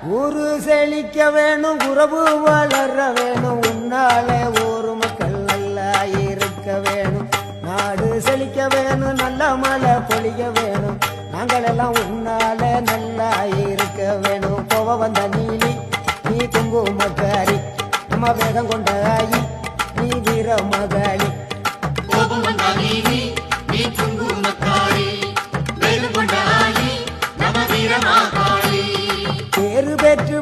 ஊரு செழிக்க வேணும், உறவு வளர வேணும், உன்னாலே ஊரு மக்கள் நல்லா இருக்க வேணும். நாடு செழிக்க வேணும், நல்ல மழை பொழிய வேணும், நாங்கள் எல்லாம் உன்னாலே நல்லா இருக்க வேணும். கோவ வந்த நீலி நீ குங்குமக்காரி, நம்ம வேகம் கொண்ட ஆயி நீ வீர மகாளி. கோபம் வந்த நீலி நீ குங்குமக்காரி, வேகம் கொண்ட ஆயி நம்ம வீர மகாளி. பேரு பெற்று